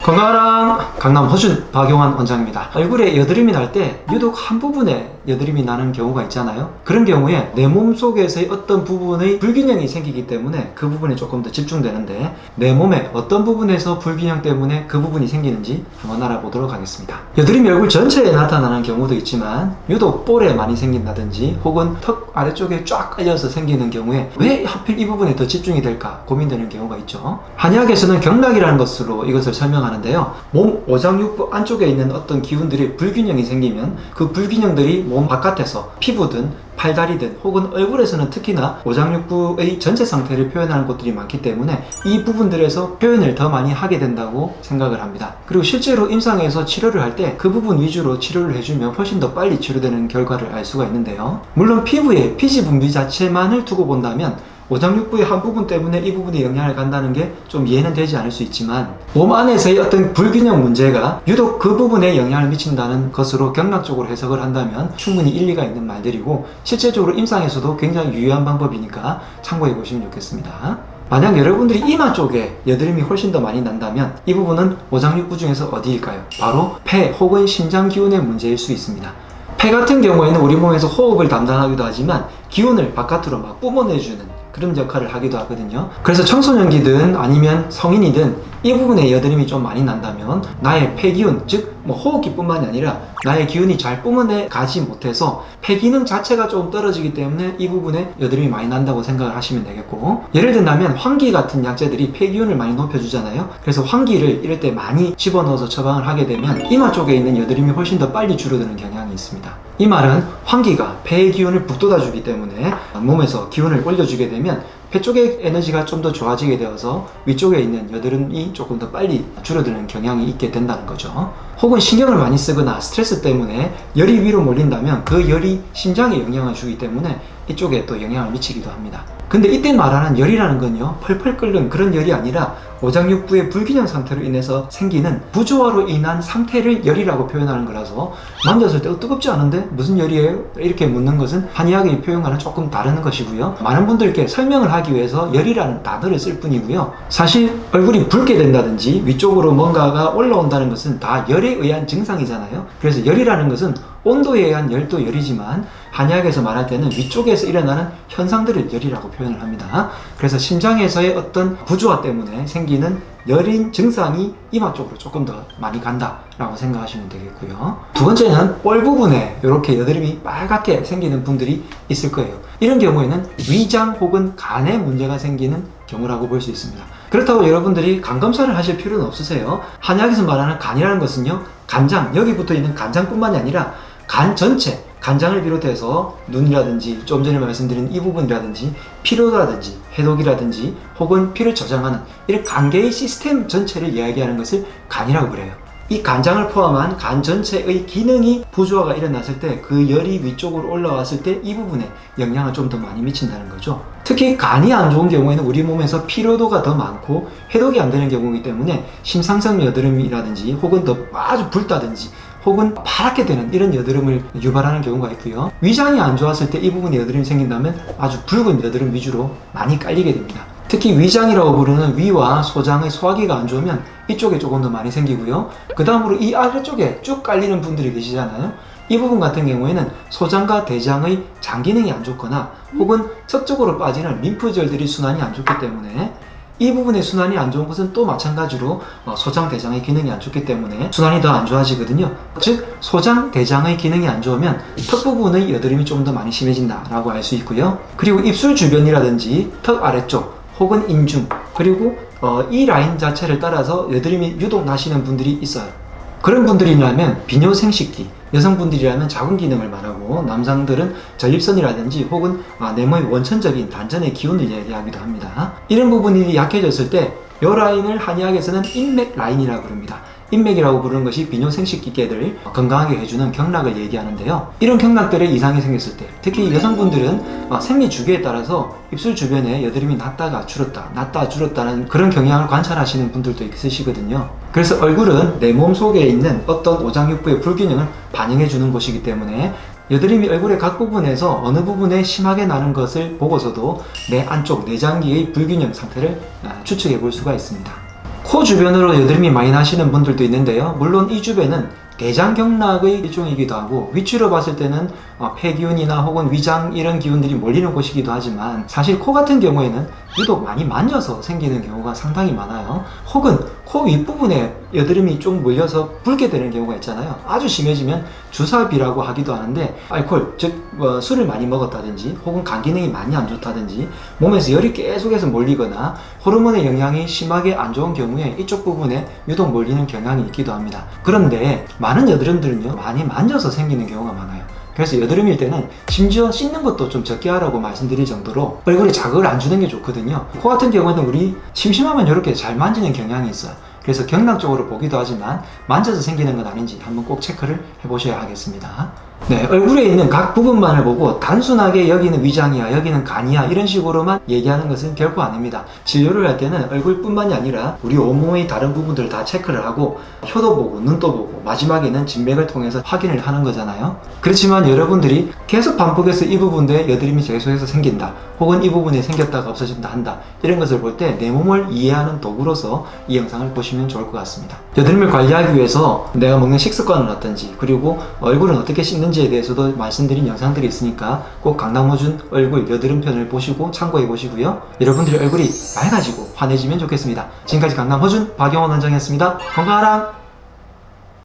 건강하랑 강남 허준 박용환 원장입니다. 얼굴에 여드름이 날 때 유독 한 부분에 여드름이 나는 경우가 있잖아요. 그런 경우에 내 몸속에서의 어떤 부분의 불균형이 생기기 때문에 그 부분에 조금 더 집중되는데, 내 몸의 어떤 부분에서 불균형 때문에 그 부분이 생기는지 한번 알아보도록 하겠습니다. 여드름이 얼굴 전체에 나타나는 경우도 있지만 유독 볼에 많이 생긴다든지 혹은 턱 아래쪽에 쫙 깔려서 생기는 경우에 왜 하필 이 부분에 더 집중이 될까 고민되는 경우가 있죠. 한의학에서는 경락이라는 것으로 이것을 설명하는데요, 몸 오장육부 안쪽에 있는 어떤 기운들이 불균형이 생기면 그 불균형들이 몸 바깥에서 피부든 팔다리든 혹은 얼굴에서는 특히나 오장육부의 전체 상태를 표현하는 곳들이 많기 때문에 이 부분들에서 표현을 더 많이 하게 된다고 생각을 합니다. 그리고 실제로 임상에서 치료를 할 때 그 부분 위주로 치료를 해주면 훨씬 더 빨리 치료되는 결과를 알 수가 있는데요, 물론 피부의 피지 분비 자체만을 두고 본다면 오장육부의 한 부분 때문에 이 부분에 영향을 간다는 게 좀 이해는 되지 않을 수 있지만, 몸 안에서의 어떤 불균형 문제가 유독 그 부분에 영향을 미친다는 것으로 경락적으로 해석을 한다면 충분히 일리가 있는 말들이고, 실제적으로 임상에서도 굉장히 유효한 방법이니까 참고해 보시면 좋겠습니다. 만약 여러분들이 이마 쪽에 여드름이 훨씬 더 많이 난다면 이 부분은 오장육부 중에서 어디일까요? 바로 폐 혹은 심장 기운의 문제일 수 있습니다. 폐 같은 경우에는 우리 몸에서 호흡을 담당하기도 하지만 기운을 바깥으로 막 뿜어내주는 그런 역할을 하기도 하거든요. 그래서 청소년기든 아니면 성인이든 이 부분에 여드름이 좀 많이 난다면 나의 폐기운, 즉 호흡기뿐만이 아니라 나의 기운이 잘 뿜어내 가지 못해서 폐 기능 자체가 좀 떨어지기 때문에 이 부분에 여드름이 많이 난다고 생각을 하시면 되겠고, 예를 든다면 환기 같은 약재들이 폐 기운을 많이 높여주잖아요. 그래서 환기를 이럴 때 많이 집어넣어서 처방을 하게 되면 이마 쪽에 있는 여드름이 훨씬 더 빨리 줄어드는 경향이 있습니다. 이 말은 환기가 폐의 기운을 북돋아주기 때문에 몸에서 기운을 올려주게 되면 폐 쪽의 에너지가 좀 더 좋아지게 되어서 위쪽에 있는 여드름이 조금 더 빨리 줄어드는 경향이 있게 된다는 거죠. 혹은 신경을 많이 쓰거나 스트레스 때문에 열이 위로 몰린다면 그 열이 심장에 영향을 주기 때문에 이쪽에 또 영향을 미치기도 합니다. 근데 이때 말하는 열이라는 건요, 펄펄 끓는 그런 열이 아니라 오장육부의 불균형 상태로 인해서 생기는 부조화로 인한 상태를 열이라고 표현하는 거라서, 만졌을 때 뜨겁지 않은데 무슨 열이에요? 이렇게 묻는 것은 한의학의 표현과는 조금 다른 것이고요, 많은 분들께 설명을 하기 위해서 열이라는 단어를 쓸 뿐이고요, 사실 얼굴이 붉게 된다든지 위쪽으로 뭔가가 올라온다는 것은 다 열에 의한 증상이잖아요. 그래서 열이라는 것은 온도에 의한 열도 열이지만 한의학에서 말할 때는 위쪽에서 일어나는 현상들을 열이라고 표현을 합니다. 그래서 심장에서의 어떤 부조화 때문에 생기는 열인 증상이 이마 쪽으로 조금 더 많이 간다라고 생각하시면 되겠고요. 두 번째는 볼 부분에 이렇게 여드름이 빨갛게 생기는 분들이 있을 거예요. 이런 경우에는 위장 혹은 간에 문제가 생기는 경우라고 볼 수 있습니다. 그렇다고 여러분들이 간 검사를 하실 필요는 없으세요. 한의학에서 말하는 간이라는 것은요, 간장, 여기 붙어 있는 간장뿐만이 아니라 간 전체, 간장을 비롯해서 눈이라든지 좀 전에 말씀드린 이 부분이라든지 피로라든지 해독이라든지 혹은 피를 저장하는 이런 간계의 시스템 전체를 이야기하는 것을 간이라고 그래요. 이 간장을 포함한 간 전체의 기능이 부조화가 일어났을 때 그 열이 위쪽으로 올라왔을 때 이 부분에 영향을 좀 더 많이 미친다는 거죠. 특히 간이 안 좋은 경우에는 우리 몸에서 피로도가 더 많고 해독이 안 되는 경우이기 때문에 심상성 여드름이라든지 혹은 더 아주 붉다든지 혹은 파랗게 되는 이런 여드름을 유발하는 경우가 있고요, 위장이 안 좋았을 때 이 부분에 여드름이 생긴다면 아주 붉은 여드름 위주로 많이 깔리게 됩니다. 특히 위장이라고 부르는 위와 소장의 소화기가 안 좋으면 이쪽에 조금 더 많이 생기고요, 그 다음으로 이 아래쪽에 쭉 깔리는 분들이 계시잖아요. 이 부분 같은 경우에는 소장과 대장의 장 기능이 안 좋거나 혹은 척쪽으로 빠지는 림프절들이 순환이 안 좋기 때문에, 이 부분의 순환이 안 좋은 것은 또 마찬가지로 소장, 대장의 기능이 안 좋기 때문에 순환이 더 안 좋아지거든요. 즉 소장, 대장의 기능이 안 좋으면 턱 부분의 여드름이 좀 더 많이 심해진다라고 알 수 있고요. 그리고 입술 주변이라든지 턱 아래쪽 혹은 인중, 그리고 이 라인 자체를 따라서 여드름이 유독 나시는 분들이 있어요. 그런 분들이라면 비뇨생식기, 여성분들이라면 자궁 기능을 말하고 남성들은 전립선이라든지 혹은 내모의 원천적인 단전의 기운을 얘기하기도 합니다. 이런 부분이 약해졌을 때 이 라인을 한의학에서는 인맥 라인이라고 부릅니다. 인맥이라고 부르는 것이 비뇨생식기계를 건강하게 해주는 경락을 얘기하는데요, 이런 경락들의 이상이 생겼을 때, 특히 여성분들은 생리 주기에 따라서 입술 주변에 여드름이 났다가 줄었다, 났다 줄었다는 그런 경향을 관찰하시는 분들도 있으시거든요. 그래서 얼굴은 내 몸 속에 있는 어떤 오장육부의 불균형을 반영해주는 곳이기 때문에 여드름이 얼굴의 각 부분에서 어느 부분에 심하게 나는 것을 보고서도 내 안쪽 내장기의 불균형 상태를 추측해 볼 수가 있습니다. 코 주변으로 여드름이 많이 나시는 분들도 있는데요. 물론 이 주변은 대장경락의 일종이기도 하고 위치로 봤을 때는 폐기운이나 혹은 위장 이런 기운들이 몰리는 곳이기도 하지만 사실 코 같은 경우에는 유독 많이 만져서 생기는 경우가 상당히 많아요. 혹은 코 윗부분에 여드름이 좀 몰려서 붉게 되는 경우가 있잖아요. 아주 심해지면 주사비라고 하기도 하는데 알코올, 즉 술을 많이 먹었다든지 혹은 간 기능이 많이 안 좋다든지 몸에서 열이 계속해서 몰리거나 호르몬의 영향이 심하게 안 좋은 경우에 이쪽 부분에 유독 몰리는 경향이 있기도 합니다. 그런데 많은 여드름들은요 많이 만져서 생기는 경우가 많아요. 그래서 여드름일 때는 심지어 씻는 것도 좀 적게 하라고 말씀드릴 정도로 얼굴에 자극을 안 주는 게 좋거든요. 코 같은 경우에는 우리 심심하면 이렇게 잘 만지는 경향이 있어요. 그래서 경락적으로 보기도 하지만 만져서 생기는 건 아닌지 한번 꼭 체크를 해보셔야 하겠습니다. 네, 얼굴에 있는 각 부분만을 보고 단순하게 여기는 위장이야, 여기는 간이야 이런 식으로만 얘기하는 것은 결코 아닙니다. 진료를 할 때는 얼굴뿐만이 아니라 우리 온몸의 다른 부분들을 다 체크를 하고 혀도 보고 눈도 보고 마지막에는 진맥을 통해서 확인을 하는 거잖아요. 그렇지만 여러분들이 계속 반복해서 이 부분에 여드름이 계속해서 생긴다 혹은 이 부분에 생겼다가 없어진다 한다 이런 것을 볼 때 내 몸을 이해하는 도구로서 이 영상을 보시면 좋을 것 같습니다. 여드름을 관리하기 위해서 내가 먹는 식습관은 어떤지 그리고 얼굴은 어떻게 씻는지에 대해서도 말씀드린 영상들이 있으니까 꼭 강남호준 얼굴 여드름 편을 보시고 참고해 보시고요. 여러분들의 얼굴이 맑아지고 환해지면 좋겠습니다. 지금까지 강남호준 박영원 원장이었습니다. 건강하라.